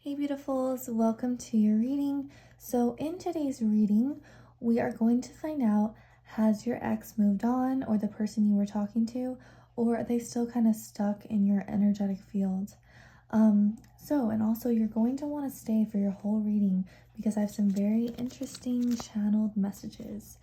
Hey beautifuls, welcome to your reading. So in today's reading, we are going to find out, has your ex moved on, or the person you were talking to, or are they still kind of stuck in your energetic field? And also you're going to want to stay for your whole reading because I have some very interesting channeled messages.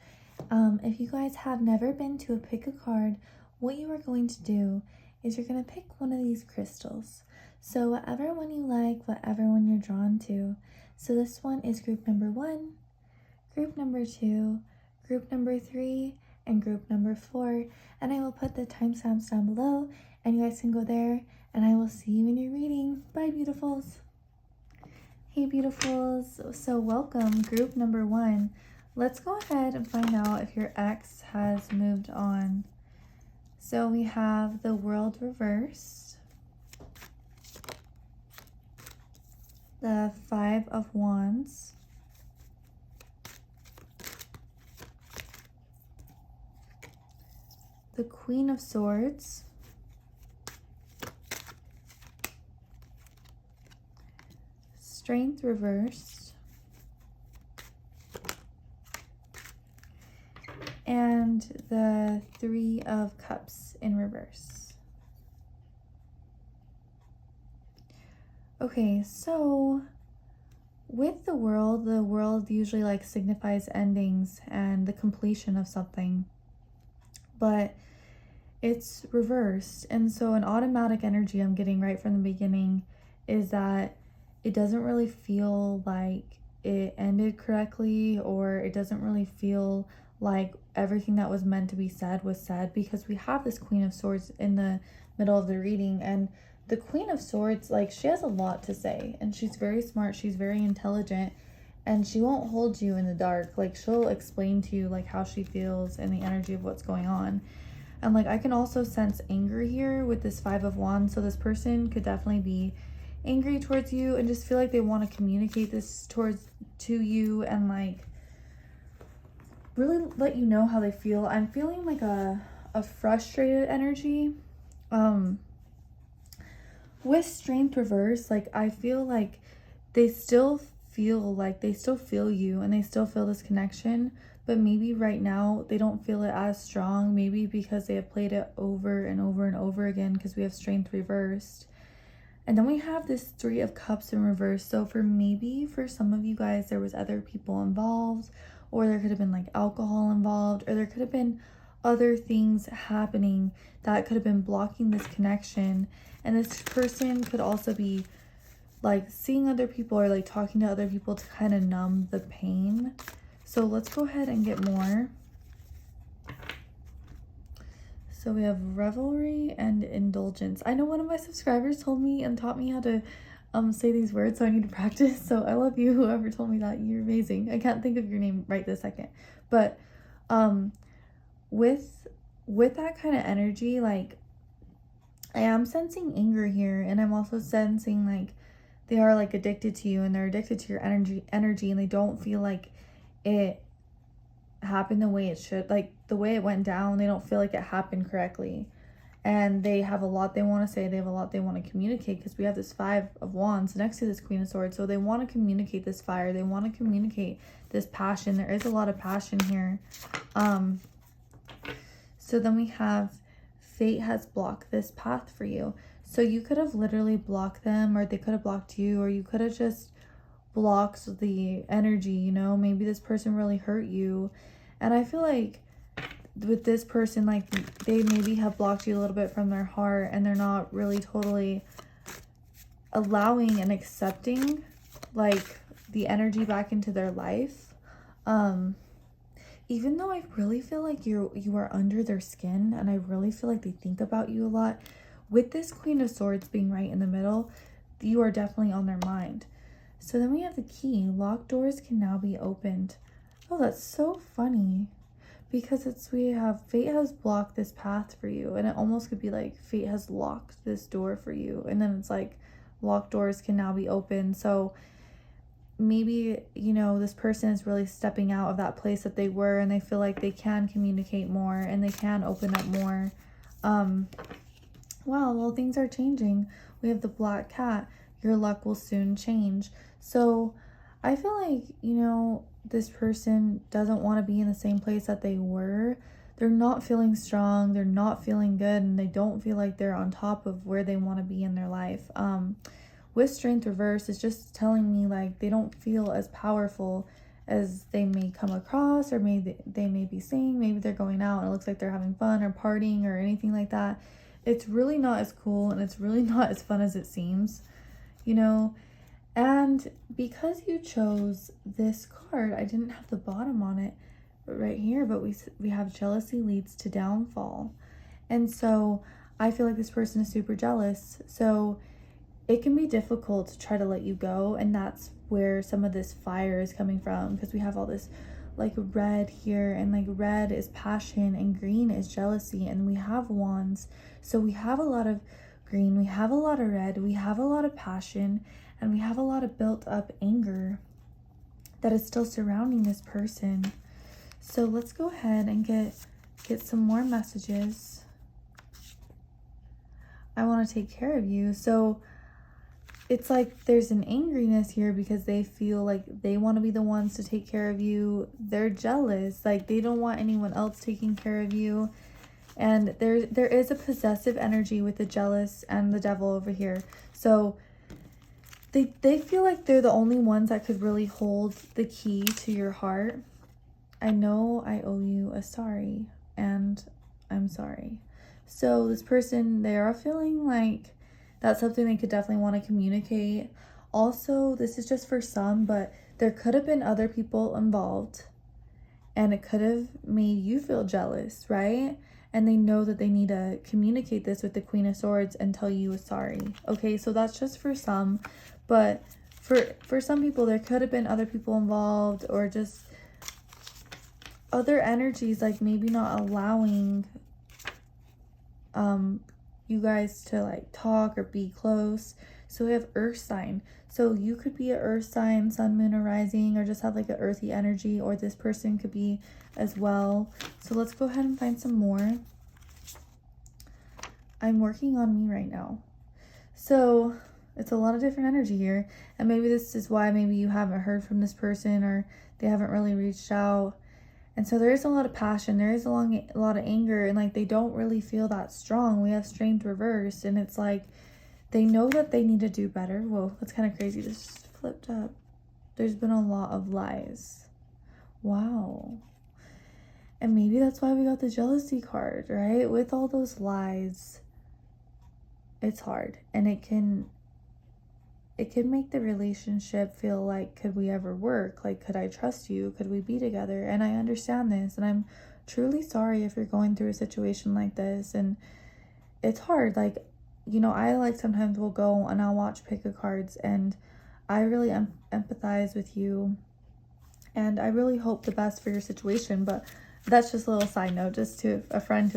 If you guys have never been to a pick a card, what you are going to do is you're going to pick one of these crystals. So whatever one you like, whatever one you're drawn to. So this one is group number 1, group number 2, group number 3, and group number 4. And I will put the timestamps down below and you guys can go there and I will see you in your reading. Bye beautifuls. Hey beautifuls, so welcome group number 1. Let's go ahead and find out if your ex has moved on. So we have the World reversed, the 5 of Wands, the Queen of Swords, Strength reversed, and the 3 of Cups in reverse. Okay, so with the world usually like signifies endings and the completion of something, but it's reversed. And so an automatic energy I'm getting right from the beginning is that it doesn't really feel like it ended correctly, or it doesn't really feel like everything that was meant to be said was said, because we have this Queen of Swords in the middle of the reading, and the Queen of Swords, like, she has a lot to say and she's very smart, she's very intelligent, and she won't hold you in the dark. Like, she'll explain to you like how she feels and the energy of what's going on. And like, I can also sense anger here with this 5 of Wands, so this person could definitely be angry towards you and just feel like they want to communicate this to you and like really let you know how they feel. I'm feeling like a frustrated energy. With Strength reverse, like, I feel like they still feel you and they still feel this connection, but maybe right now they don't feel it as strong, maybe because they have played it over and over and over again, because we have Strength reversed. And then we have this 3 of Cups in reverse. So for some of you guys, there was other people involved, or there could have been like alcohol involved, or there could have been other things happening that could have been blocking this connection. And this person could also be like seeing other people or like talking to other people to kind of numb the pain. So let's go ahead and get more. So we have revelry and indulgence. I know one of my subscribers told me and taught me how to say these words, so I need to practice. So I love you, whoever told me that. You're amazing. I can't think of your name right this second. But with that kind of energy, like, I am sensing anger here, and I'm also sensing like they are like addicted to you, and they're addicted to your energy, and they don't feel like it happened the way it should, like the way it went down. They don't feel like it happened correctly, and they have a lot they want to say, they have a lot they want to communicate, because we have this 5 of Wands next to this Queen of Swords. So they want to communicate this fire, they want to communicate this passion. There is a lot of passion here. So then we have fate has blocked this path for you. So you could have literally blocked them, or they could have blocked you, or you could have just blocked the energy, you know? Maybe this person really hurt you. And I feel like with this person, like, they maybe have blocked you a little bit from their heart, and they're not really totally allowing and accepting like the energy back into their life. Even though I really feel like you are under their skin, and I really feel like they think about you a lot, with this Queen of Swords being right in the middle, you are definitely on their mind. So then we have the key. Locked doors can now be opened. Oh, that's so funny, because we have fate has blocked this path for you, and it almost could be like fate has locked this door for you, and then it's like locked doors can now be opened. So maybe, you know, this person is really stepping out of that place that they were, and they feel like they can communicate more and they can open up more. Wow, well, things are changing. We have the Black Cat. your luck will soon change. So I feel like, this person doesn't want to be in the same place that they were. They're not feeling strong, they're not feeling good, and they don't feel like they're on top of where they want to be in their life. With strength reverse, it's just telling me like they don't feel as powerful as they may come across, or maybe they may be saying. Maybe they're going out and it looks like they're having fun or partying or anything like that. It's really not as cool, and it's really not as fun as it seems, and because you chose this card, I didn't have the bottom on it right here, but we have jealousy leads to downfall. And so I feel like this person is super jealous. So it can be difficult to try to let you go, and that's where some of this fire is coming from, because we have all this like red here, and like red is passion and green is jealousy, and we have wands. So we have a lot of green, we have a lot of red, we have a lot of passion, and we have a lot of built up anger that is still surrounding this person. So let's go ahead and get some more messages. I want to take care of you. So it's like there's an angriness here because they feel like they want to be the ones to take care of you. They're jealous, like they don't want anyone else taking care of you. And there is a possessive energy with the jealous and the devil over here. So they feel like they're the only ones that could really hold the key to your heart. I know I owe you a sorry, and I'm sorry. So this person, they are feeling like that's something they could definitely want to communicate. Also, this is just for some, but there could have been other people involved, and it could have made you feel jealous, right? And they know that they need to communicate this with the Queen of Swords and tell you a sorry. Okay, so that's just for some, but for some people, there could have been other people involved, or just other energies, like maybe not allowing you guys to like talk or be close. So we have earth sign. So you could be an earth sign, sun, moon, or rising, or just have like an earthy energy, or this person could be as well. So let's go ahead and find some more. I'm working on me right now. So it's a lot of different energy here, and maybe this is why maybe you haven't heard from this person, or they haven't really reached out. And so there is a lot of passion, there is a lot of anger, and like they don't really feel that strong. We have strength reversed, and it's like they know that they need to do better. Whoa, that's kind of crazy. This just flipped up. There's been a lot of lies. Wow. And maybe that's why we got the jealousy card, right? With all those lies, it's hard, and it can make the relationship feel like, could we ever work? Like, could I trust you? Could we be together? And I understand this, and I'm truly sorry if you're going through a situation like this, and it's hard. Like, I like sometimes will go and I'll watch pick a cards, and I really empathize with you, and I really hope the best for your situation. But that's just a little side note, just to a friend.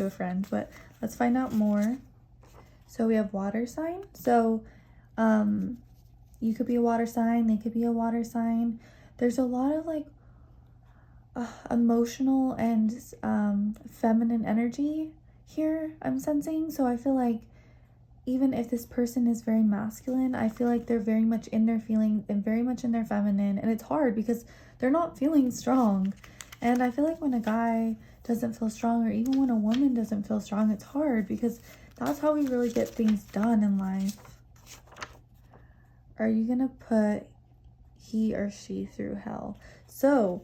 But let's find out more. So we have water sign. So you could be a water sign, they could be a water sign. There's a lot of like emotional and feminine energy here, I'm sensing. So I feel like even if this person is very masculine, I feel like they're very much in their feelings and very much in their feminine. And it's hard because they're not feeling strong. And I feel like when a guy doesn't feel strong, or even when a woman doesn't feel strong, it's hard, because that's how we really get things done in life. Are you gonna put he or she through hell? So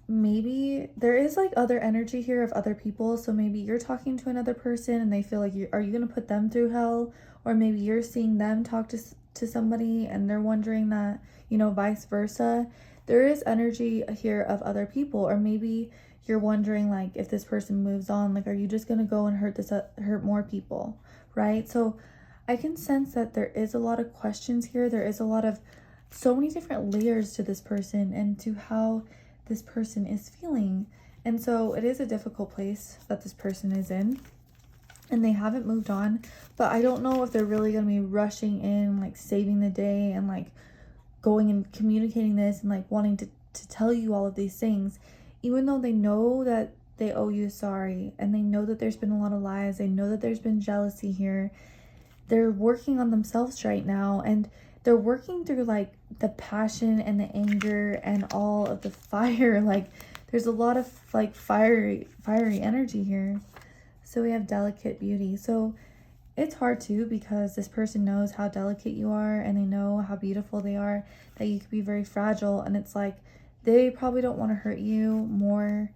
maybe there is like other energy here of other people. So maybe you're talking to another person and they feel like are you gonna put them through hell? Or maybe you're seeing them talk to somebody and they're wondering that, vice versa. There is energy here of other people. Or maybe you're wondering, like, if this person moves on, like, are you just gonna go and hurt more people, right? So I can sense that there is a lot of questions here. There is so many different layers to this person and to how this person is feeling. And so it is a difficult place that this person is in, and they haven't moved on. But I don't know if they're really going to be rushing in, like saving the day and like going and communicating this and like wanting to tell you all of these things, even though they know that they owe you sorry, and they know that there's been a lot of lies. They know that there's been jealousy here. they're working on themselves right now, and they're working through like the passion and the anger and all of the fire. Like there's a lot of like fiery energy here. So we have delicate beauty. So it's hard too, because this person knows how delicate you are and they know how beautiful they are, that you could be very fragile. And it's like they probably don't want to hurt you more,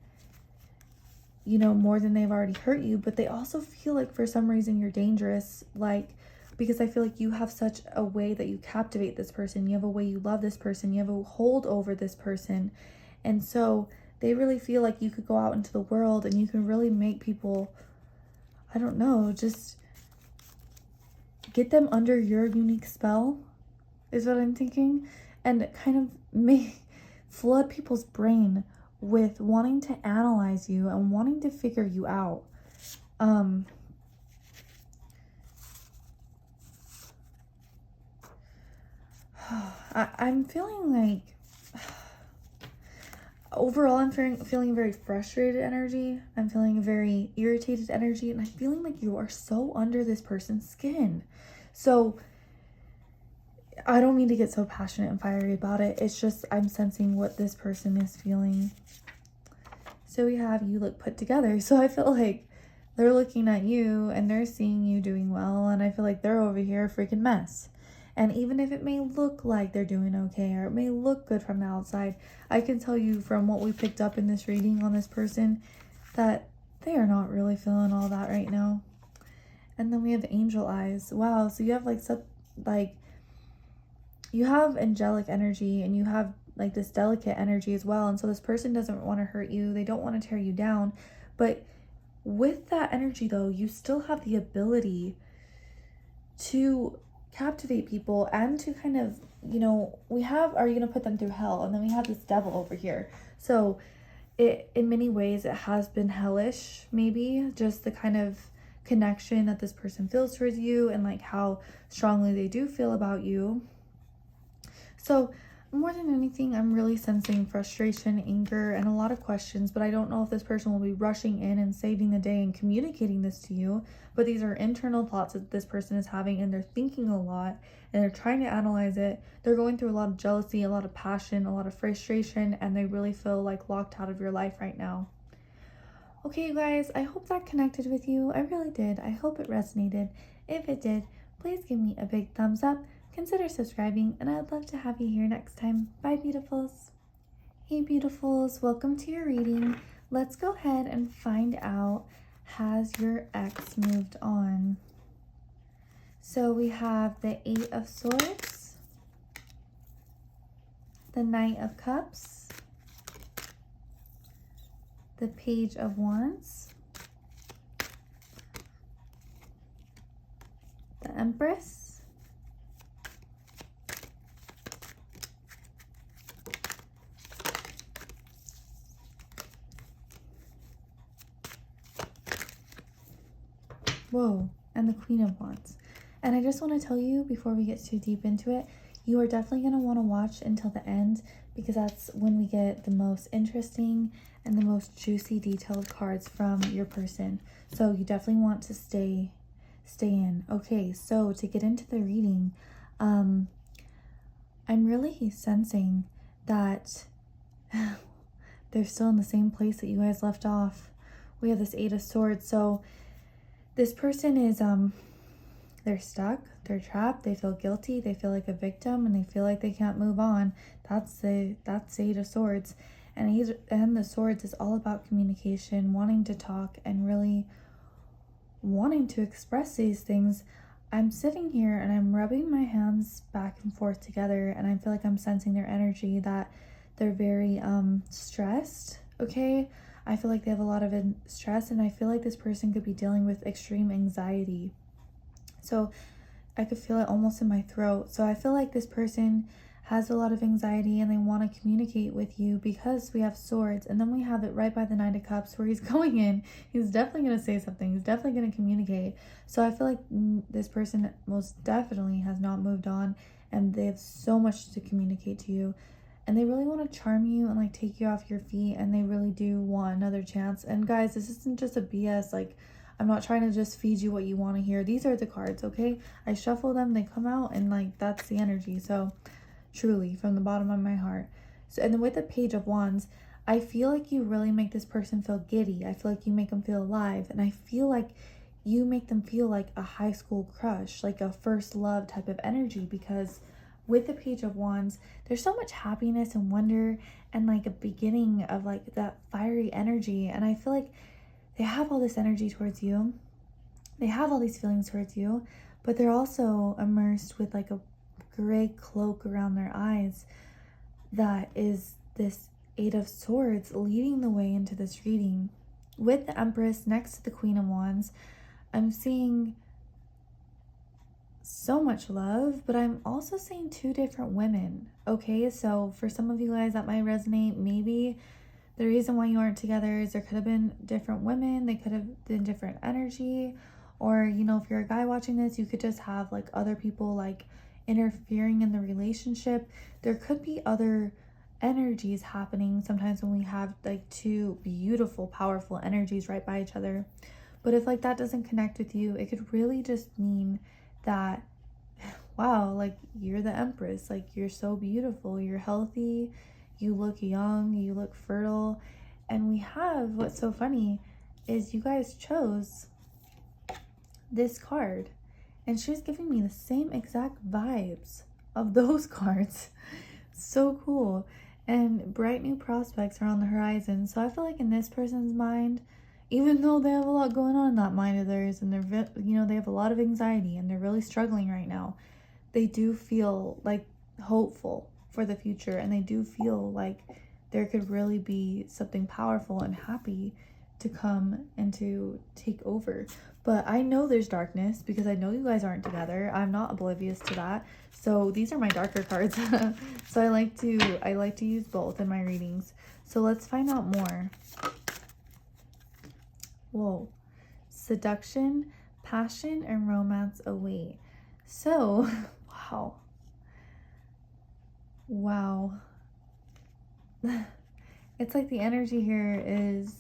you know, more than they've already hurt you, but they also feel like for some reason you're dangerous, like because I feel like you have such a way that you captivate this person, you have a way you love this person, you have a hold over this person. And so they really feel like you could go out into the world and you can really make people, I don't know, just get them under your unique spell, is what I'm thinking, and kind of make flood people's brain with wanting to analyze you and wanting to figure you out. I'm feeling like overall I'm feeling very frustrated energy. I'm feeling very irritated energy, and I'm feeling like you are so under this person's skin. So I don't mean to get so passionate and fiery about it. It's just I'm sensing what this person is feeling. So we have you look put together. So I feel like they're looking at you and they're seeing you doing well, and I feel like they're over here a freaking mess. And even if it may look like they're doing okay, or it may look good from the outside, I can tell you from what we picked up in this reading on this person that they are not really feeling all that right now. And then we have angel eyes. Wow, so you have like such like you have angelic energy, and you have like this delicate energy as well. And so this person doesn't want to hurt you. They don't want to tear you down. But with that energy though, you still have the ability to captivate people and to kind of, you know, we have, are you going to put them through hell? And then we have this devil over here. So it, in many ways, it has been hellish, maybe just the kind of connection that this person feels towards you and like how strongly they do feel about you. So more than anything, I'm really sensing frustration, anger, and a lot of questions, but I don't know if this person will be rushing in and saving the day and communicating this to you. But these are internal thoughts that this person is having, and they're thinking a lot and they're trying to analyze it. They're going through a lot of jealousy, a lot of passion, a lot of frustration, and they really feel like locked out of your life right now. Okay, you guys, I hope that connected with you. I really did. I hope it resonated. If it did, please give me a big thumbs up. Consider subscribing, and I'd love to have you here next time. Bye, beautifuls. Hey, beautifuls. Welcome to your reading. Let's go ahead and find out, has your ex moved on? So we have the 8 of Swords, the Knight of Cups, the Page of Wands, the Empress, whoa, and the Queen of Wands. And I just want to tell you before we get too deep into it, you are definitely going to want to watch until the end, because that's when we get the most interesting and the most juicy detailed cards from your person. So you definitely want to stay in. Okay, so to get into the reading, I'm really sensing that they're still in the same place that you guys left off. We have this 8 of Swords. So this person is they're stuck, they're trapped, they feel guilty, they feel like a victim, and they feel like they can't move on. That's the 8 of Swords. And the Swords is all about communication, wanting to talk and really wanting to express these things. I'm sitting here and I'm rubbing my hands back and forth together, and I feel like I'm sensing their energy, that they're very stressed. Okay, I feel like they have a lot of stress, and I feel like this person could be dealing with extreme anxiety. So I could feel it almost in my throat. So I feel like this person has a lot of anxiety and they want to communicate with you, because we have Swords, and then we have it right by the 9 of Cups where he's going in. He's definitely going to say something. He's definitely going to communicate. So I feel like this person most definitely has not moved on, and they have so much to communicate to you. And they really want to charm you and like take you off your feet, and they really do want another chance. And guys, this isn't just a BS like I'm not trying to just feed you what you want to hear. These are the cards, okay? I shuffle them, they come out, and like that's the energy. So truly, from the bottom of my heart. So, and then with the Page of Wands, I feel like you really make this person feel giddy. I feel like you make them feel alive. And I feel like you make them feel like a high school crush, like a first love type of energy, because with the Page of Wands, there's so much happiness and wonder and like a beginning of like that fiery energy. And I feel like they have all this energy towards you. They have all these feelings towards you, but they're also immersed with like a gray cloak around their eyes that is this Eight of Swords leading the way into this reading. With the Empress next to the Queen of Wands, I'm seeing so much love, but I'm also seeing two different women. Okay, so for some of you guys that might resonate, maybe the reason why you aren't together is there could have been different women, they could have been different energy, or you know, if you're a guy watching this, you could just have like other people like interfering in the relationship. There could be other energies happening sometimes when we have like two beautiful, powerful energies right by each other. But if like that doesn't connect with you, it could really just mean that, wow, like you're the Empress, like you're so beautiful, you're healthy, you look young, you look fertile. And we have, what's so funny is you guys chose this card, and she's giving me the same exact vibes of those cards. So cool. And bright new prospects are on the horizon. So I feel like in this person's mind, even though they have a lot going on in that mind of theirs, and they're, you know, they have a lot of anxiety and they're really struggling right now, they do feel like hopeful for the future, and they do feel like there could really be something powerful and happy to come and to take over. But I know there's darkness because I know you guys aren't together. I'm not oblivious to that. So these are my darker cards. So I like to use both in my readings. So let's find out more. Whoa. Seduction, passion, and romance await. So, wow. Wow. It's like the energy here is,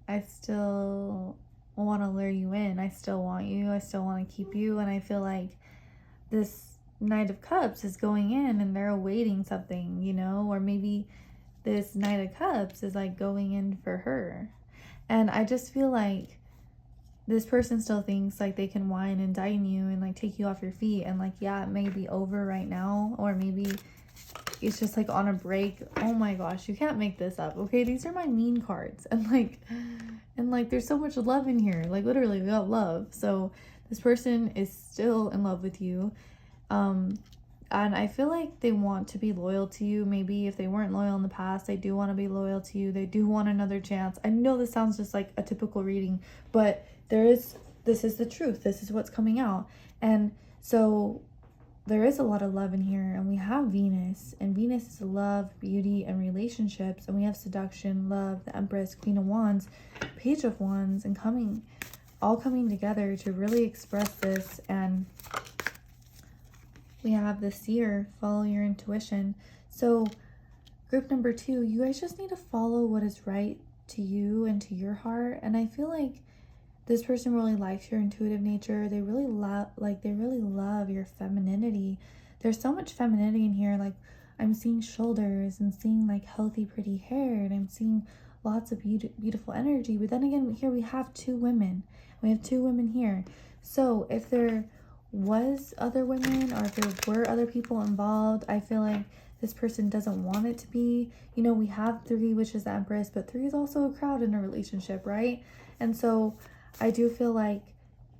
I still want to lure you in. I still want you. I still want to keep you. And I feel like this Knight of Cups is going in and they're awaiting something, you know, or maybe this Knight of Cups is like going in for her. And I just feel like this person still thinks like they can wine and dine you and like take you off your feet. And like, yeah, it may be over right now, or maybe it's just like on a break. Oh my gosh, you can't make this up. Okay, these are my mean cards. And like there's so much love in here. Like literally we got love. So this person is still in love with you. And I feel like they want to be loyal to you. Maybe if they weren't loyal in the past, they do want to be loyal to you. They do want another chance. I know this sounds just like a typical reading, but this is the truth. This is what's coming out. And so there is a lot of love in here, and we have Venus, and Venus is love, beauty, and relationships. And we have seduction, love, the Empress, Queen of Wands, Page of Wands, and all coming together to really express this. And we have the Seer, follow your intuition. So group number 2, you guys just need to follow what is right to you and to your heart. And I feel like this person really likes your intuitive nature. They really love your femininity. There's so much femininity in here. Like I'm seeing shoulders and seeing like healthy, pretty hair, and I'm seeing lots of beautiful energy. But then again, here we have 2 women. We have 2 women here. So if there was other women, or if there were other people involved, I feel like this person doesn't want it to be. You know, we have 3, which is the Empress, but 3 is also a crowd in a relationship, right? And so I do feel like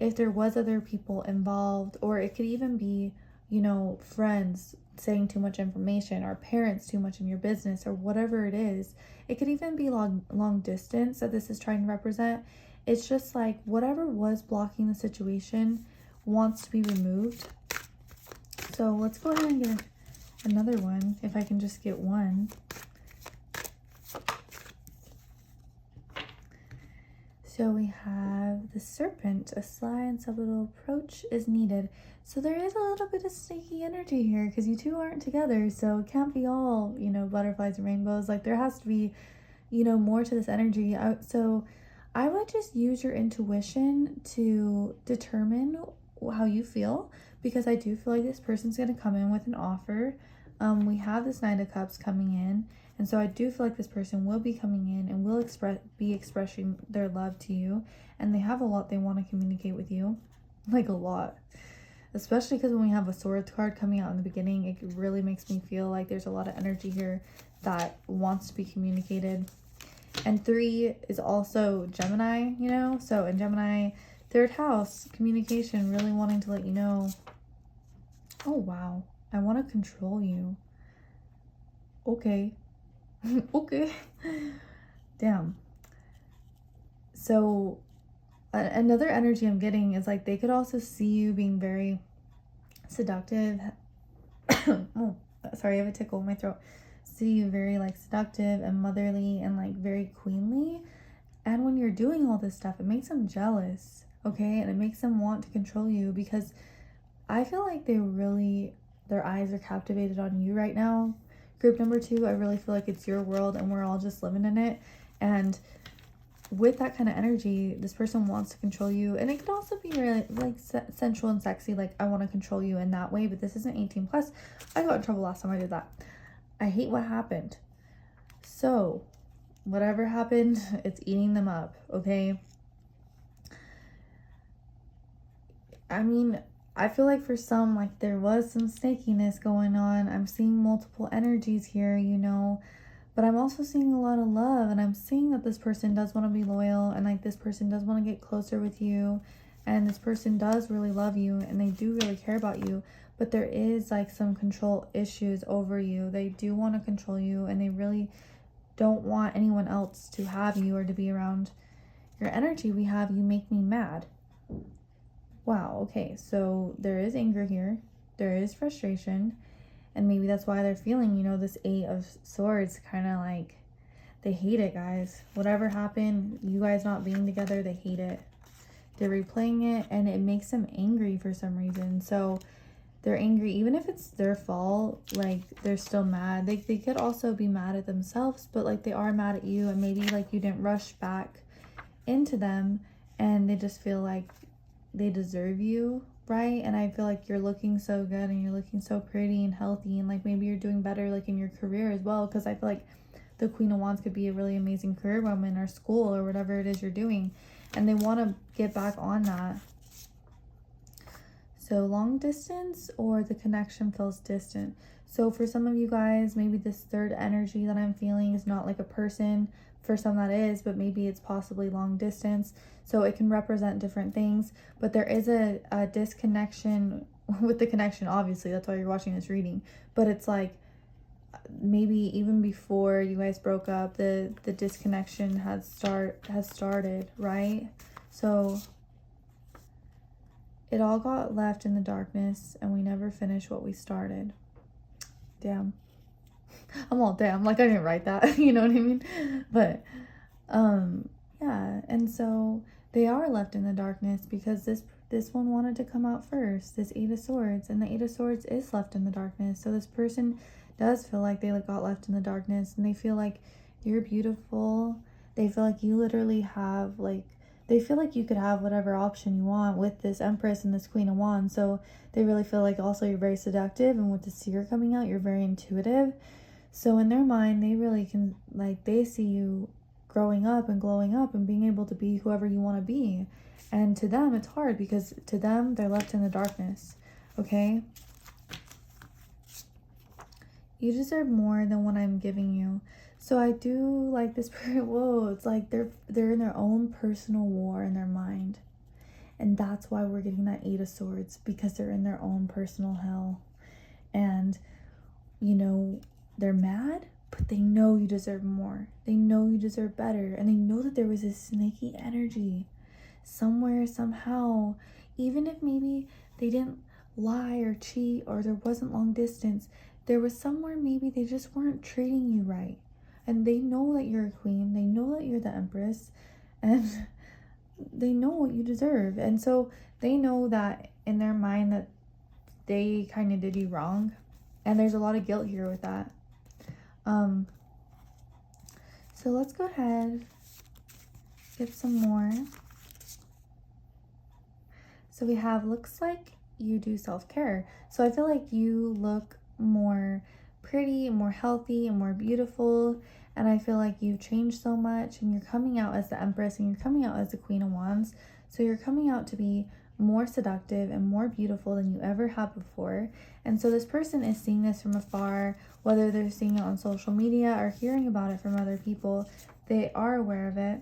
if there was other people involved, or it could even be, you know, friends saying too much information, or parents too much in your business, or whatever it is. It could even be long distance that this is trying to represent. It's just like whatever was blocking the situation wants to be removed. So let's go ahead and get another one, if I can just get one. So we have the Serpent, a sly and subtle approach is needed. So there is a little bit of sneaky energy here, because you 2 aren't together, so it can't be all, you know, butterflies and rainbows. Like there has to be, you know, more to this energy. So I would just use your intuition to determine how you feel, because I do feel like this person's going to come in with an offer. We have this Nine of Cups coming in, and so I do feel like this person will be coming in and will be expressing their love to you, and they have a lot they want to communicate with you, like a lot. Especially because when we have a Swords card coming out in the beginning, it really makes me feel like there's a lot of energy here that wants to be communicated. And 3 is also Gemini, you know? So in Gemini, 3rd house, communication, really wanting to let you know, oh, wow, I want to control you. Okay. Okay. Damn. So another energy I'm getting is like they could also see you being very seductive. Oh, sorry, I have a tickle in my throat. See you very like seductive and motherly and like very queenly. And when you're doing all this stuff, it makes them jealous, okay? And it makes them want to control you, because I feel like their eyes are captivated on you right now. Group number 2, I really feel like it's your world and we're all just living in it. And with that kind of energy, this person wants to control you. And it could also be really like sensual and sexy, like I want to control you in that way, but this isn't 18 plus. I got in trouble last time I did that. I hate what happened. So whatever happened, it's eating them up, okay? I mean, I feel like for some, like there was some snakiness going on. I'm seeing multiple energies here, you know, but I'm also seeing a lot of love, and I'm seeing that this person does want to be loyal, and like this person does want to get closer with you, and this person does really love you, and they do really care about you, but there is like some control issues over you. They do want to control you, and they really don't want anyone else to have you or to be around your energy. We have you make me mad. Wow, okay, so there is anger here, there is frustration, and maybe that's why they're feeling, you know, this 8 of Swords, kind of like they hate it, guys. Whatever happened, you guys not being together, they hate it. They're replaying it, and it makes them angry for some reason. So they're angry, even if it's their fault, like they're still mad. They could also be mad at themselves, but like they are mad at you, and maybe like you didn't rush back into them, and they just feel like they deserve you, right? And I feel like you're looking so good, and you're looking so pretty and healthy, and like maybe you're doing better like in your career as well, because I feel like the Queen of Wands could be a really amazing career woman or school or whatever it is you're doing, and they want to get back on that. So long distance, or the connection feels distant. So for some of you guys, maybe this 3rd energy that I'm feeling is not like a person. For some that is, but maybe it's possibly long distance. So it can represent different things, but there is a disconnection with the connection, obviously. That's why you're watching this reading. But it's like maybe even before you guys broke up, the disconnection has started, right? So it all got left in the darkness, and we never finished what we started. Damn. I'm all damn, like I didn't write that, you know what I mean? But yeah, and so they are left in the darkness because this one wanted to come out first, this 8 of Swords, and the 8 of Swords is left in the darkness. So this person does feel like they got left in the darkness, and they feel like you're beautiful. They feel like you literally have like, they feel like you could have whatever option you want with this Empress and this Queen of Wands. So they really feel like also you're very seductive, and with the Seer coming out, you're very intuitive. So in their mind, they really can, like, they see you growing up and glowing up and being able to be whoever you want to be. And to them, it's hard, because to them, they're left in the darkness, okay? You deserve more than what I'm giving you. So I do like this part. Whoa, it's like they're in their own personal war in their mind. And that's why we're getting that 8 of Swords, because they're in their own personal hell. And, you know, they're mad, but they know you deserve more. They know you deserve better. And they know that there was this snaky energy somewhere, somehow. Even if maybe they didn't lie or cheat, or there wasn't long distance, there was somewhere maybe they just weren't treating you right. And they know that you're a queen. They know that you're the Empress. And they know what you deserve. And so they know that in their mind that they kind of did you wrong. And there's a lot of guilt here with that. So let's go ahead get some more. So we have, looks like you do self-care. So I feel like you look more pretty, more healthy, and more beautiful. And I feel like you've changed so much, and you're coming out as the Empress, and you're coming out as the Queen of Wands. So you're coming out to be more seductive and more beautiful than you ever have before. And so this person is seeing this from afar, whether they're seeing it on social media or hearing about it from other people, they are aware of it.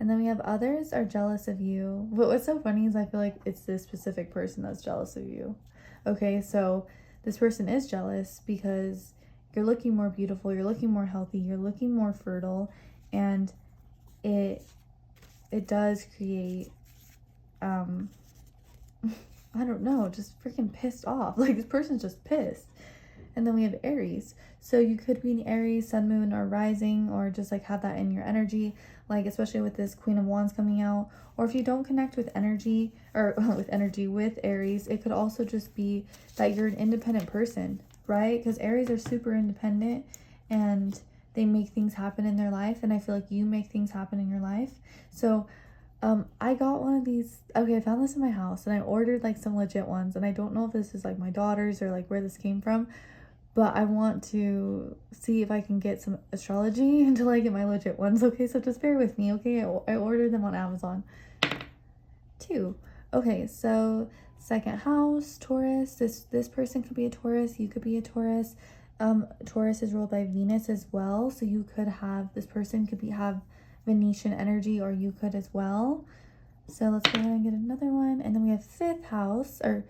And then we have others are jealous of you. But what's so funny is I feel like it's this specific person that's jealous of you. Okay, so this person is jealous because you're looking more beautiful, you're looking more healthy, you're looking more fertile, and it does create I don't know, just freaking pissed off. Like, this person's just pissed. And then we have Aries. So you could be an Aries, sun, moon, or rising, or just like have that in your energy, like especially with this Queen of Wands coming out. Or if you don't connect with energy, or with Aries, it could also just be that you're an independent person, right? Because Aries are super independent and they make things happen in their life. And I feel like you make things happen in your life. So I got one of these. Okay, I found this in my house and I ordered like some legit ones. And I don't know if this is like my daughter's or like where this came from, but I want to see if I can get some astrology until I get my legit ones. Okay, so just bear with me, okay? I ordered them on Amazon too. Okay, so second house, Taurus. This person could be a Taurus. You could be a Taurus. Taurus is ruled by Venus as well. So you could have, this person could have Venetian energy, or you could as well. So let's go ahead and get another one. And then we have fifth house, or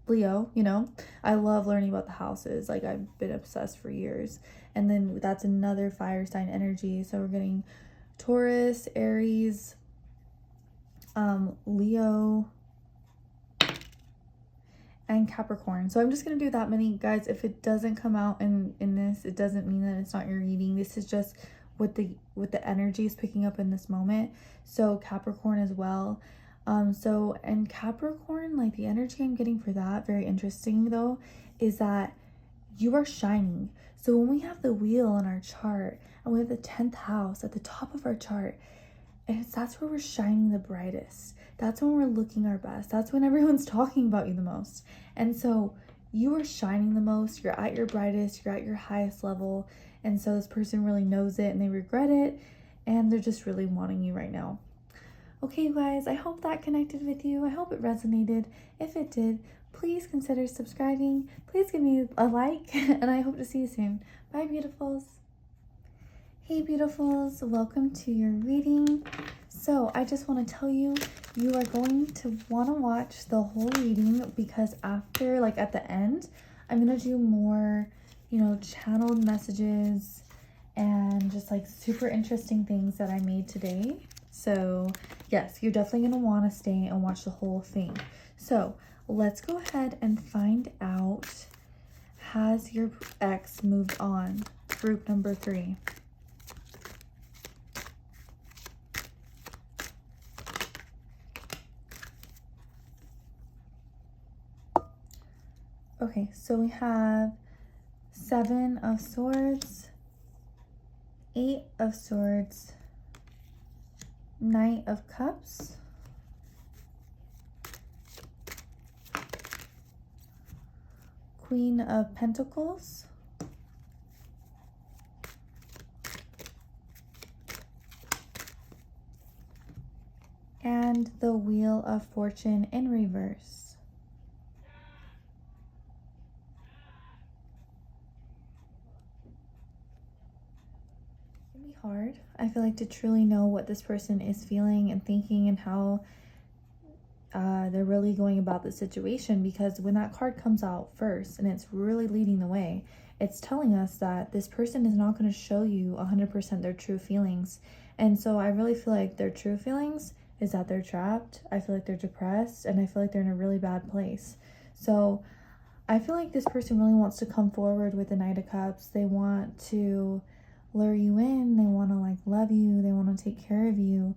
Leo. You know, I love learning about the houses. Like, I've been obsessed for years. And then that's another fire sign energy. So we're getting Taurus, Aries, Leo, and Capricorn. So I'm just going to do that many, guys. If it doesn't come out in this, it doesn't mean that it's not your reading. This is just what the energy is picking up in this moment. So Capricorn as well. So, and Capricorn, like the energy I'm getting for that, very interesting though, is that you are shining. So when we have the wheel on our chart and we have the 10th house at the top of our chart, and that's where we're shining the brightest. That's when we're looking our best. That's when everyone's talking about you the most. And so you are shining the most. You're at your brightest. You're at your highest level. And so this person really knows it and they regret it. And they're just really wanting you right now. Okay, you guys, I hope that connected with you. I hope it resonated. If it did, please consider subscribing. Please give me a like. And I hope to see you soon. Bye, beautifuls. Hey beautifuls, welcome to your reading. So I just want to tell you, you are going to want to watch the whole reading, because after, like at the end, I'm going to do more, you know, channeled messages and just like super interesting things that I made today. So yes, you're definitely going to want to stay and watch the whole thing. So let's go ahead and find out, has your ex moved on? Group number 3. Okay, so we have 7 of Swords, 8 of Swords, Knight of Cups, Queen of Pentacles, and the Wheel of Fortune in reverse. Hard, I feel like, to truly know what this person is feeling and thinking and how they're really going about the situation, because when that card comes out first and it's really leading the way, it's telling us that this person is not going to show you 100% their true feelings. And so I really feel like their true feelings is that they're trapped. I feel like they're depressed, and I feel like they're in a really bad place. So I feel like this person really wants to come forward with the Knight of Cups. They want to lure you in, they want to like love you, they want to take care of you,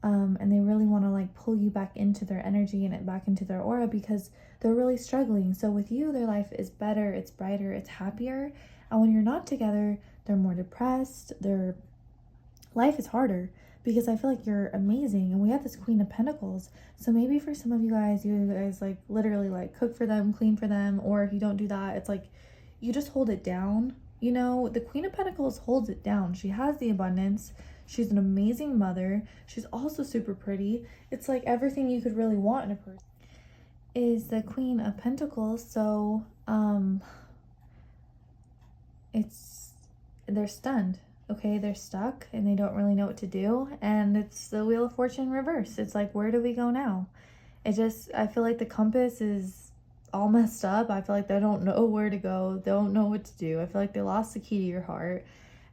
and they really want to like pull you back into their energy and back into their aura, because they're really struggling. So with you, their life is better, it's brighter, it's happier. And when you're not together, they're more depressed, they're life is harder because I feel like you're amazing. And we have this Queen of Pentacles. So maybe for some of you guys like literally like cook for them, clean for them. Or if you don't do that, it's like you just hold it down. You know, the Queen of Pentacles holds it down. She has the abundance. She's an amazing mother. She's also super pretty. It's like everything you could really want in a person is the Queen of Pentacles. So, they're stunned. Okay, they're stuck and they don't really know what to do, and it's the Wheel of Fortune reverse. It's like, where do we go now? I feel like the compass is all messed up. I feel like they don't know where to go, they don't know what to do. I feel like they lost the key to your heart,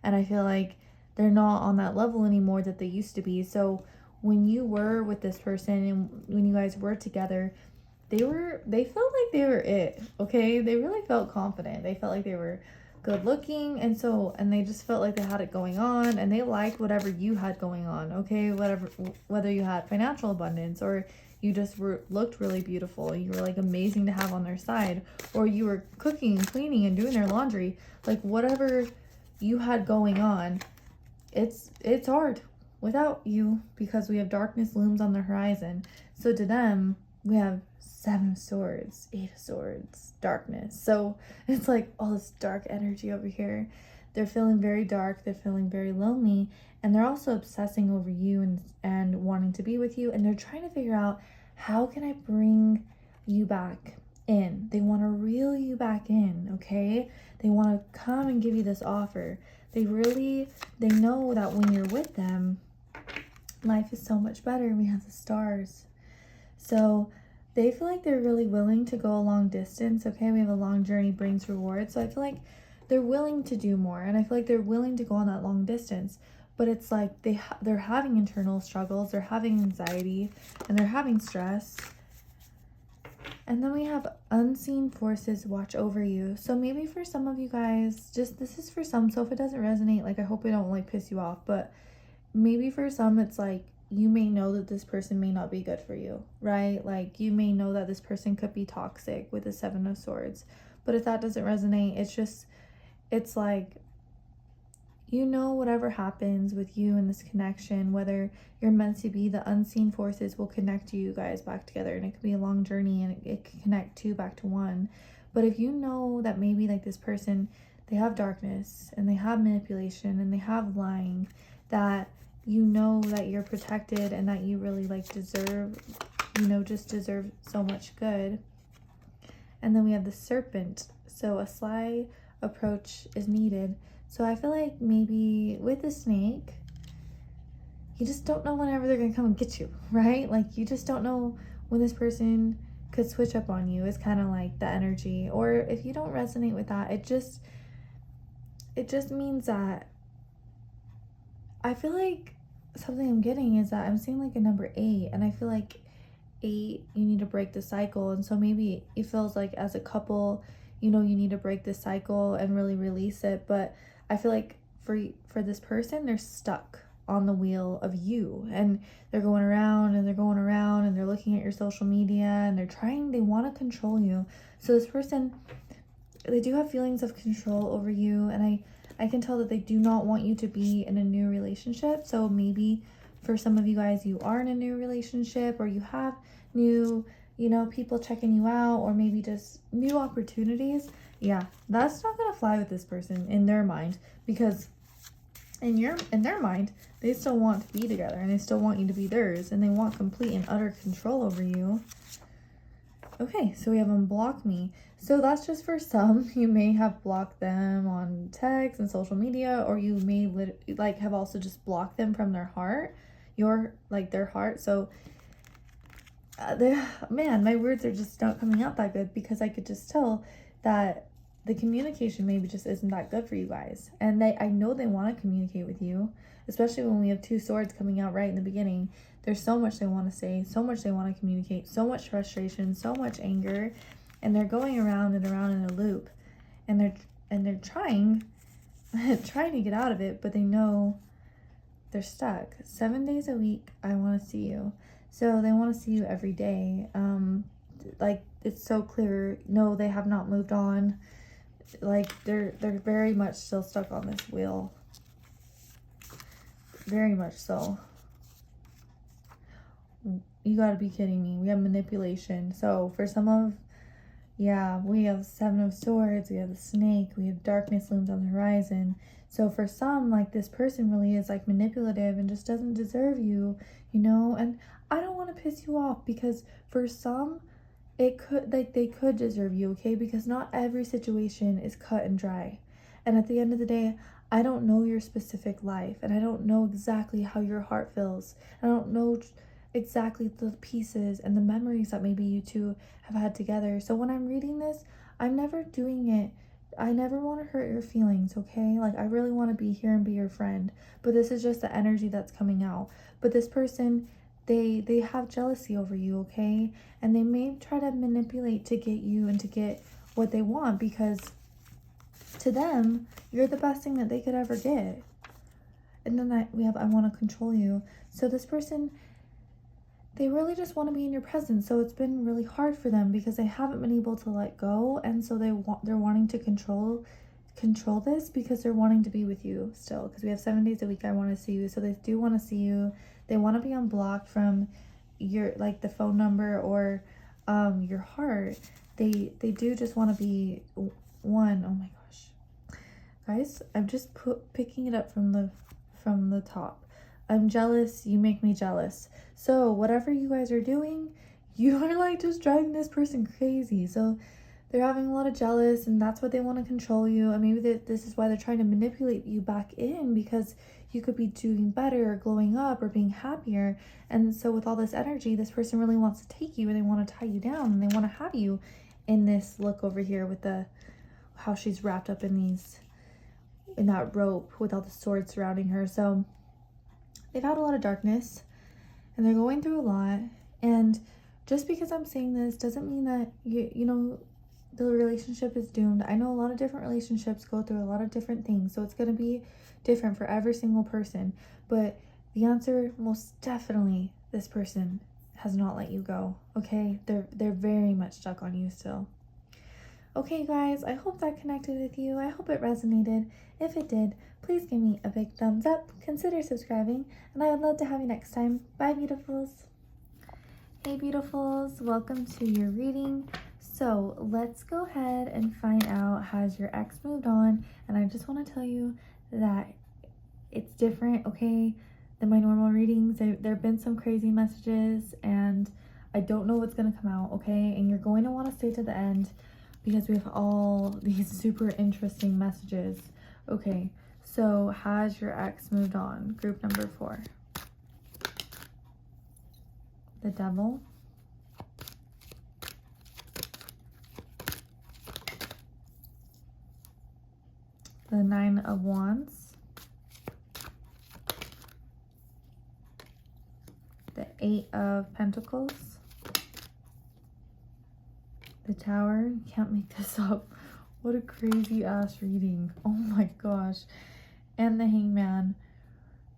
and I feel like they're not on that level anymore that they used to be. So when you were with this person and when you guys were together, they felt like they were it. Okay, they really felt confident. They felt like they were good looking, and they just felt like they had it going on, and they liked whatever you had going on. Okay, whether you had financial abundance or you just looked really beautiful, you were like amazing to have on their side, or you were cooking and cleaning and doing their laundry, like whatever you had going on, it's hard without you because we have darkness looms on the horizon. So to them, we have 7 of Swords, 8 of Swords, darkness. So it's like all this dark energy over here. They're feeling very dark. They're feeling very lonely. And they're also obsessing over you and wanting to be with you. And they're trying to figure out, how can I bring you back in? They want to reel you back in, okay? They want to come and give you this offer. They know that when you're with them, life is so much better. We have the stars. So they feel like they're really willing to go a long distance. Okay, we have a long journey brings rewards. So I feel like they're willing to do more, and I feel like they're willing to go on that long distance. But it's like they're having internal struggles, they're having anxiety, and they're having stress. And then we have unseen forces watch over you. So maybe for some of you guys, this is for some. So if it doesn't resonate, like I hope I don't like piss you off. But maybe for some, it's like, you may know that this person may not be good for you, right? Like you may know that this person could be toxic with the 7 of Swords. But if that doesn't resonate, it's like, you know, whatever happens with you in this connection, whether you're meant to be, the unseen forces will connect you guys back together. And it could be a long journey, and it can connect 2 back to 1. But if you know that maybe like this person, they have darkness and they have manipulation and they have lying, that you know that you're protected and that you really like deserve so much good. And then we have the Serpent. So a sly approach is needed. So I feel like maybe with the snake, you just don't know whenever they're gonna come and get you, right? Like you just don't know when this person could switch up on you. Is kind of like the energy. Or if you don't resonate with that, it just means that I feel like something I'm getting is that I'm seeing like a number 8, and I feel like 8, you need to break the cycle. And so maybe it feels like as a couple, you need to break this cycle and really release it. But I feel like for this person, they're stuck on the wheel of you, and they're going around and they're going around, and they're looking at your social media, and they want to control you. So this person, they do have feelings of control over you, and I can tell that they do not want you to be in a new relationship. So maybe for some of you guys, you are in a new relationship, or you have new, people checking you out, or maybe just new opportunities. Yeah, that's not gonna fly with this person in their mind, because in their mind, they still want to be together, and they still want you to be theirs, and they want complete and utter control over you. Okay, so we have unblock me. So that's just for some. You may have blocked them on text and social media, or you may have also just blocked them from their heart, their heart. So man, my words are just not coming out that good, because I could just tell that the communication maybe just isn't that good for you guys. And I know they want to communicate with you, especially when we have 2 swords coming out right in the beginning. There's so much they want to say, so much they want to communicate, so much frustration, so much anger, and they're going around and around in a loop, and they're trying to get out of it, but they know they're stuck. 7 days a week, I want to see you. So they want to see you every day. Like it's so clear. No, they have not moved on. Like they're very much still stuck on this wheel. very much so. You gotta be kidding me. We have manipulation. So for some of, yeah, we have Seven of Swords, we have the Snake, we have darkness looms on the horizon. So for some, like, this person really is like manipulative and just doesn't deserve you, you know? And I don't want to piss you off, because for some, it could, like, they could deserve you, okay? Because not every situation is cut and dry. And at the end of the day, I don't know your specific life, and I don't know exactly how your heart feels. I don't know exactly the pieces and the memories that maybe you two have had together. So when I'm reading this, I'm never doing it. I never want to hurt your feelings, okay? Like, I really want to be here and be your friend, but this is just the energy that's coming out. But this person, they have jealousy over you, okay? And they may try to manipulate to get you and to get what they want, because to them, you're the best thing that they could ever get. And then we have I want to control you. So this person, they really just want to be in your presence. So it's been really hard for them because they haven't been able to let go, and so they're wanting to control this because they're wanting to be with you still, because we have 7 days a week I want to see you. So they do want to see you. They want to be unblocked from your, like, the phone number or your heart. They do just want to be one. Oh my gosh, guys, I'm just picking it up from the top. I'm jealous, you make me jealous. So whatever you guys are doing, you are like just driving this person crazy. So they're having a lot of jealous, and that's what they want to control you. And maybe this is why they're trying to manipulate you back in, because you could be doing better or glowing up or being happier. And so with all this energy, this person really wants to take you, and they want to tie you down, and they want to have you in this look over here with how she's wrapped up in that rope with all the swords surrounding her. So they've had a lot of darkness, and they're going through a lot. And just because I'm saying this doesn't mean that you know the relationship is doomed. I know a lot of different relationships go through a lot of different things, so it's going to be different for every single person. But the answer, most definitely, this person has not let you go, okay? They're very much stuck on you still. Okay, guys, I hope that connected with you. I hope it resonated. If it did, please give me a big thumbs up, consider subscribing, and I would love to have you next time. Bye, beautifuls. Hey, beautifuls, welcome to your reading. So let's go ahead and find out, has your ex moved on? And I just want to tell you that it's different, okay, than my normal readings. There have been some crazy messages, and I don't know what's going to come out, okay? And you're going to want to stay to the end, because we have all these super interesting messages. Okay, so has your ex moved on? Group number 4. The Devil. The 9 of Wands. The 8 of Pentacles. The Tower. You can't make this up. What a crazy ass reading. Oh my gosh. And the Hangman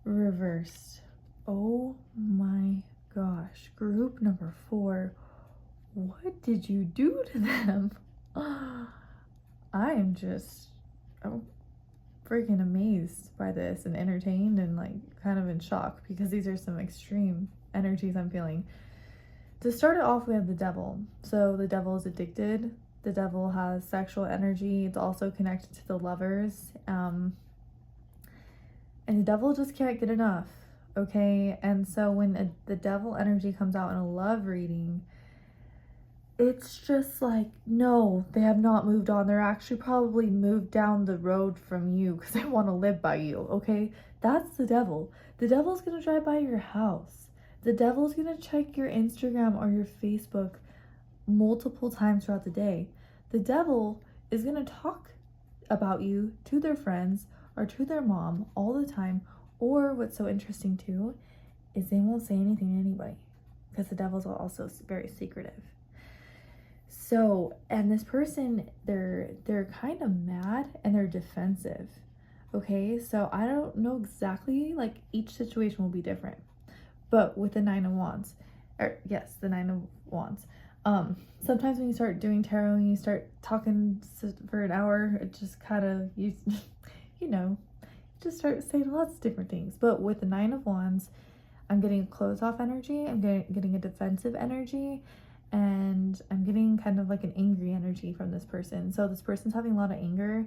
reversed. Oh my gosh. Group number 4. What did you do to them? I'm freaking amazed by this, and entertained, and like kind of in shock, because these are some extreme energies I'm feeling. To start it off, we have the Devil. So the Devil is addicted. The Devil has sexual energy. It's also connected to the Lovers. And the Devil just can't get enough, okay? And so when the Devil energy comes out in a love reading, it's just like, no, they have not moved on. They're actually probably moved down the road from you because they want to live by you, okay? That's the Devil. The Devil's going to drive by your house. The Devil's going to check your Instagram or your Facebook multiple times throughout the day. The Devil is going to talk about you to their friends or to their mom all the time. Or what's so interesting too is they won't say anything to anybody, because the Devil's also very secretive. So, and this person, they're kind of mad and they're defensive. Okay, so I don't know exactly, like, each situation will be different. But with the 9 of Wands, the 9 of Wands, sometimes when you start doing tarot and you start talking for an hour, it just kind of, you know, just start saying lots of different things. But with the Nine of Wands, I'm getting a close-off energy, I'm getting a defensive energy, and I'm getting kind of like an angry energy from this person. So this person's having a lot of anger,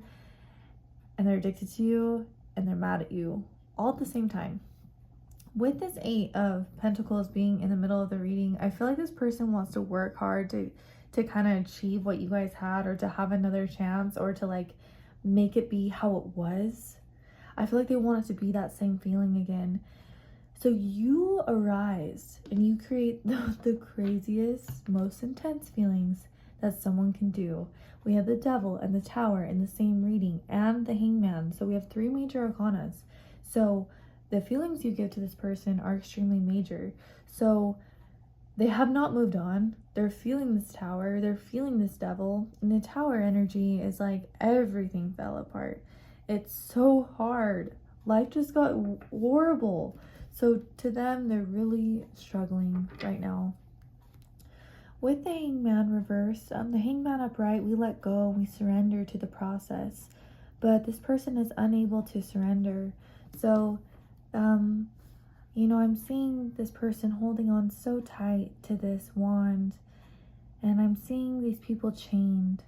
and they're addicted to you, and they're mad at you all at the same time. With this Eight of Pentacles being in the middle of the reading, I feel like this person wants to work hard to kind of achieve what you guys had, or to have another chance, or to like make it be how it was. I feel like they want it to be that same feeling again. So you arise and you create the craziest, most intense feelings that someone can do. We have the Devil and the Tower in the same reading, and the Hangman. So we have 3 major arcanas. So the feelings you give to this person are extremely major. So they have not moved on. They're feeling this Tower. They're feeling this Devil. And the Tower energy is like everything fell apart. It's so hard. Life just got horrible. So to them, they're really struggling right now. With the Hangman reversed, the Hangman upright, we let go, we surrender to the process. But this person is unable to surrender. So, you know, I'm seeing this person holding on so tight to this wand. And I'm seeing these people chained.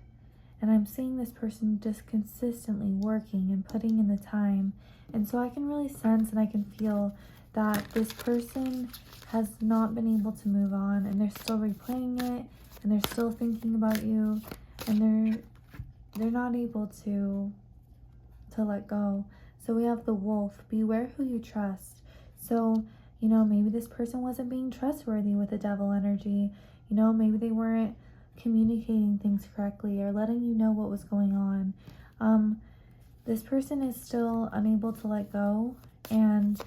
And I'm seeing this person just consistently working and putting in the time. And so I can really sense and I can feel that this person has not been able to move on, and they're still replaying it, and they're still thinking about you, and they're not able to let go. So we have the Wolf. Beware who you trust. So, you know, maybe this person wasn't being trustworthy with the Devil energy. You know, maybe they weren't communicating things correctly or letting you know what was going on. This person is still unable to let go, and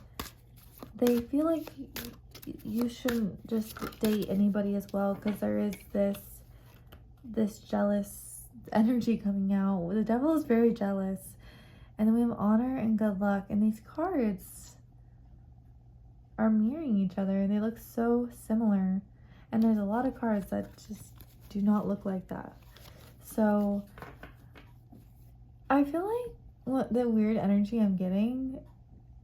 they feel like you shouldn't just date anybody as well, because there is this jealous energy coming out. The Devil is very jealous. And then we have Honor and Good Luck, and these cards are mirroring each other. They look so similar, and there's a lot of cards that just do not look like that. So I feel like what the weird energy I'm getting,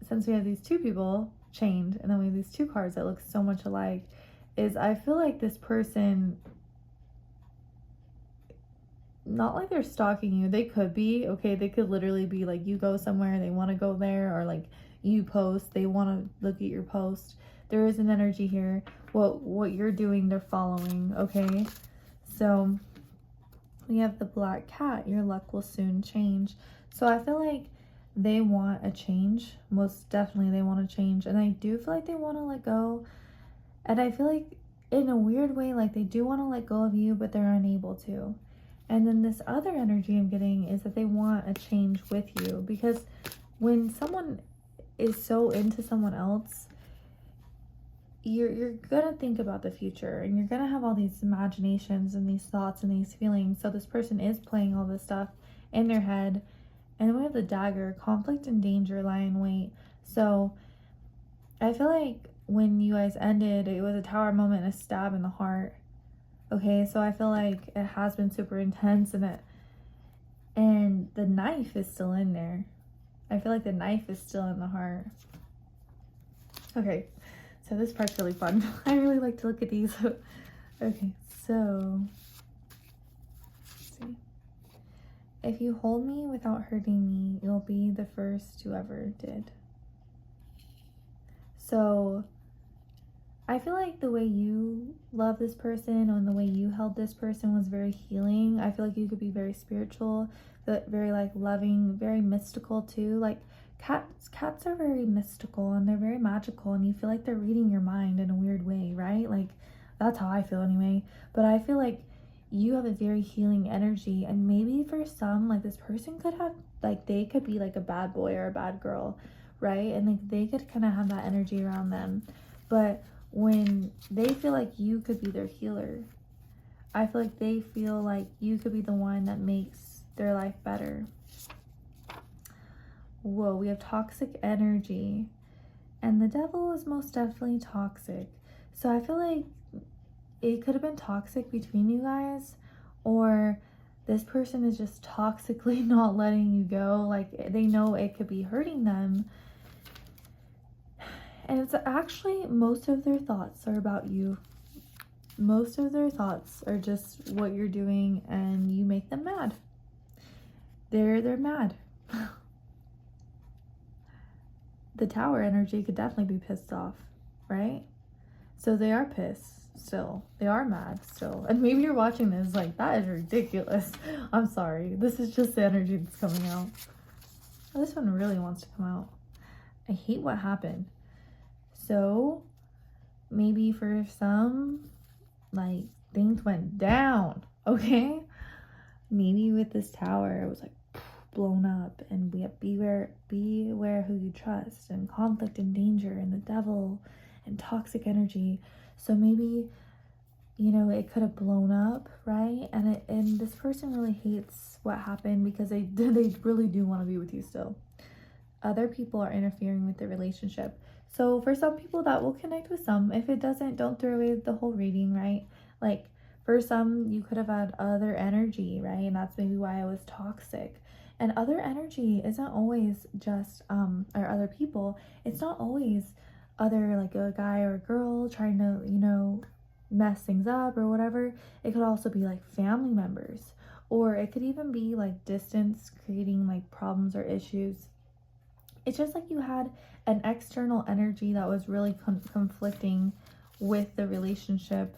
since we have these 2 people chained and then we have these 2 cards that look so much alike, is I feel like this person, not like they're stalking you. They could be, okay, they could literally be like, you go somewhere, they want to go there, or like you post, they want to look at your post. There is an energy here. What you're doing, they're following, okay? So we have the Black Cat. Your luck will soon change. So I feel like they want a change. Most definitely they want to change. And I do feel like they want to let go. And I feel like in a weird way, like they do want to let go of you, but they're unable to. And then this other energy I'm getting is that they want a change with you. Because when someone is so into someone else, you're gonna think about the future, and you're gonna have all these imaginations and these thoughts and these feelings. So this person is playing all this stuff in their head. And then we have the Dagger. Conflict and danger lie in wait. So I feel like when you guys ended, it was a Tower moment and a stab in the heart. Okay, so I feel like it has been super intense, and the knife is still in there. I feel like the knife is still in the heart. Okay, so this part's really fun. I really like to look at these. Okay, so let's see. If you hold me without hurting me, you'll be the first who ever did. So I feel like the way you love this person and the way you held this person was very healing. I feel like you could be very spiritual, but very like loving, very mystical too. Like cats are very mystical and they're very magical, and you feel like they're reading your mind in a weird way, right? Like that's how I feel anyway. But I feel like you have a very healing energy, and maybe for some, like this person could have, like they could be like a bad boy or a bad girl, right? And like they could kind of have that energy around them. But when they feel like you could be their healer, I feel like they feel like you could be the one that makes their life better. Whoa, we have toxic energy, and the Devil is most definitely toxic. So I feel like it could have been toxic between you guys, or this person is just toxically not letting you go. Like, they know it could be hurting them. And it's actually, most of their thoughts are about you. Most of their thoughts are just what you're doing, and you make them mad. They're mad. The Tower energy could definitely be pissed off, right? So they are pissed still. They are mad still. And maybe you're watching this like, that is ridiculous. I'm sorry. This is just the energy that's coming out. Oh, this one really wants to come out. I hate what happened. So maybe for some, like, things went down, okay? Maybe with this Tower, it was like blown up, and we have beware who you trust, and conflict and danger, and the devil, and toxic energy. So maybe, you know, it could have blown up, right? And this person really hates what happened because they really do want to be with you still. Other people are interfering with the relationship. So for some people that will connect with some. If it doesn't, don't throw away the whole reading, right? Like, for some, you could have had other energy, right? And that's maybe why it was toxic. And other energy isn't always just, or other people, it's not always other, like a guy or a girl trying to, you know, mess things up or whatever. It could also be like family members, or it could even be like distance creating like problems or issues. It's just like you had an external energy that was really conflicting with the relationship.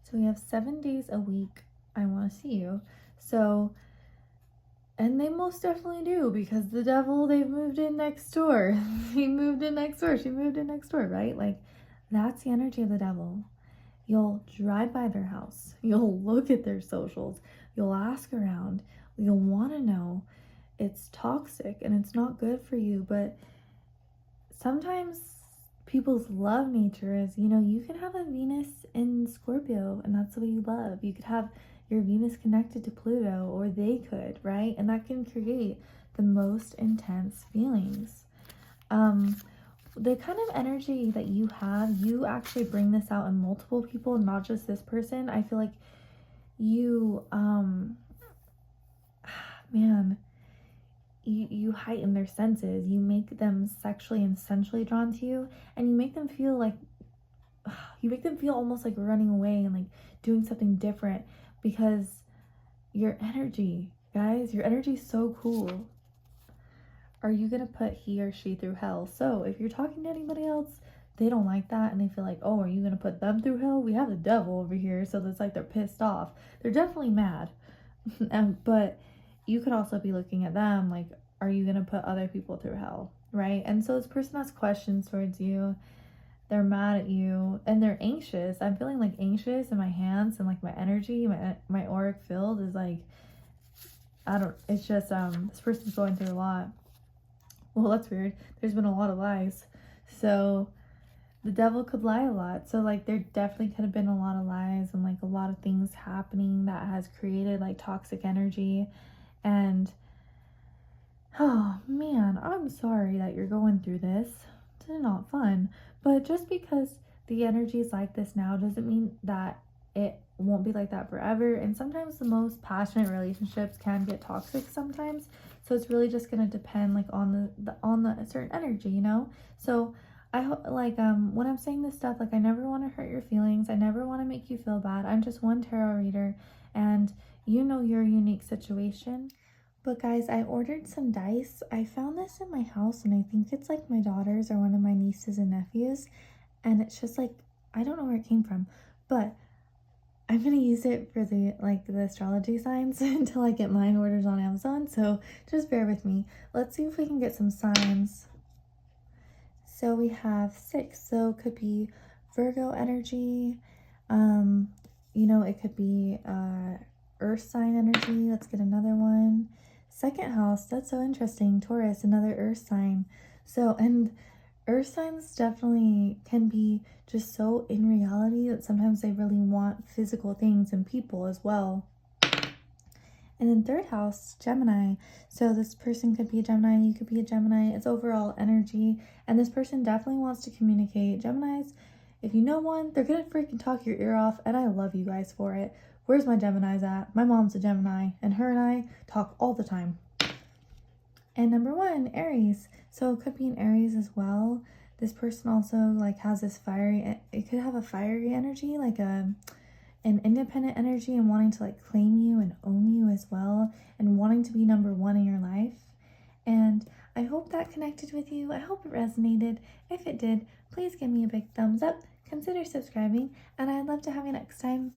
So we have 7 days a week. I want to see you. So, and they most definitely do, because the devil, they've moved in next door. He moved in next door. She moved in next door, right? Like, that's the energy of the devil. You'll drive by their house. You'll look at their socials. You'll ask around. You'll want to know. It's toxic and it's not good for you. But sometimes people's love nature is, you know, you can have a Venus in Scorpio and that's what you love. You could have your Venus connected to Pluto, or they could, right? And that can create the most intense feelings. The kind of energy that you have, you actually bring this out in multiple people, not just this person. I feel like you, man, you heighten their senses. You make them sexually and sensually drawn to you, and you make them feel like, you make them feel almost like running away and like doing something different, because your energy, guys, your energy is so cool. Are you gonna put he or she through hell? So if you're talking to anybody else, they don't like that, and they feel like, oh, are you gonna put them through hell? We have the devil over here, so it's like they're pissed off. They're definitely mad. But you could also be looking at them like, are you gonna put other people through hell, right? And so this person has questions towards you. They're mad at you, and they're anxious. I'm feeling like anxious in my hands, and like my energy, my auric field is like, it's just, this person's going through a lot. Well, that's weird. There's been a lot of lies. So the devil could lie a lot. So like there definitely could have been a lot of lies and like a lot of things happening that has created like toxic energy. And oh man, I'm sorry that you're going through this. It's not fun. But just because the energy is like this now doesn't mean that it won't be like that forever. And sometimes the most passionate relationships can get toxic sometimes. So it's really just gonna depend like on the certain energy, you know. So I hope, like, when I'm saying this stuff, like, I never want to hurt your feelings. I never want to make you feel bad. I'm just one tarot reader, and you know your unique situation. But guys, I ordered some dice. I found this in my house, and I think it's like my daughter's or one of my nieces and nephews, and it's just like, I don't know where it came from, but I'm gonna use it for the astrology signs until I get mine orders on Amazon, so just bear with me. Let's see if we can get some signs. So we have 6, so it could be Virgo energy, you know, it could be earth sign energy. Let's get another one. Second house, that's so interesting. Taurus, another earth sign. So, and earth signs definitely can be just so in reality that sometimes they really want physical things and people as well. And then third house, Gemini. So this person could be a Gemini, you could be a Gemini. It's overall energy, and this person definitely wants to communicate. Geminis, if you know one, they're gonna freaking talk your ear off, and I love you guys for it. Where's my Geminis at? My mom's a Gemini, and her and I talk all the time. And number 1, Aries. So it could be an Aries as well. This person also like has this fiery, it could have a fiery energy, like an independent energy, and wanting to like claim you and own you as well, and wanting to be number 1 in your life. And I hope that connected with you. I hope it resonated. If it did, please give me a big thumbs up, consider subscribing, and I'd love to have you next time.